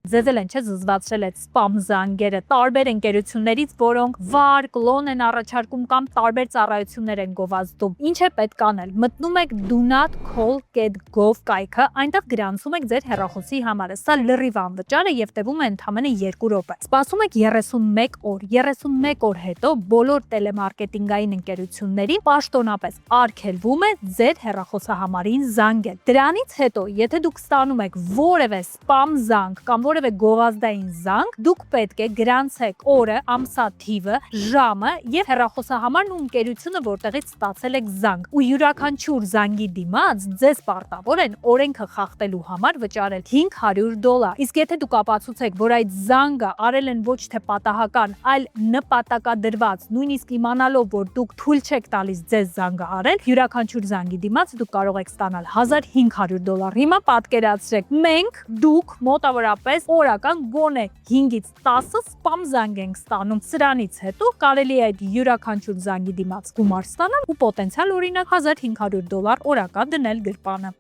ձեզ էլ են չէ զզվացրել այդ սպամ զանգերը տարբեր ընկերություններից, որոնք վար, կլոն են առաջարկում կամ տարբեր ծառայություններ են գովազդում։ Ինչ է պետք անել։ Մտնում եք donotcall.gov կայքը, այնտեղ գրանցում եք ձեր հեռախոսի համարը։ Սա լրիվ անվճար է եւ տևում է ընդամենը 2 րոպե։ Սպասում եք 31 օր։ 31 օր հետո բոլոր տելեմարկետինգային ընկերություններին պաշտոնապես արգելվում է ձեր հեռախոսահամարին զանգել։ Դրանից հետո, եթե դուք ստանում եք որևէ սպամ զանգ կամ որևէ գովազդային զանգ, դուք պետք է գրանցեք օրը, ամսաթիվը, ժամը եւ հեռախոսահամարն ու ընկերությունը, որտեղից ստացել եք զանգ։ Ու յուրաքանչյուր զանգի դիմաց ձեզ պարտավոր են օրենքը խախտելու համար վճարել $500։ Իսկ եթե դուք ապացուցեք, որ այդ զանգը արել են ոչ թե պատահական, այլ նպատակադրված, նույնիսկ իմանալով, որ դուք թույլ չեք տալիս ձեզ զանգը արել, յուրաքանչյուր զանգի դիմաց դուք կարող եք ստանալ $1500։ Հիմա պատկերացրեք, մենք դուք մոտավորապես օրական գոնե 5-ից 10 սպամ զանգ ենք ստանում։ Սրանից հետո կարելի է այդ յուրաքանչյուր զանգի դիմաց գումար ստանալ ու պոտենցիալ օրինակ $1500 օրական դնել գրպանը։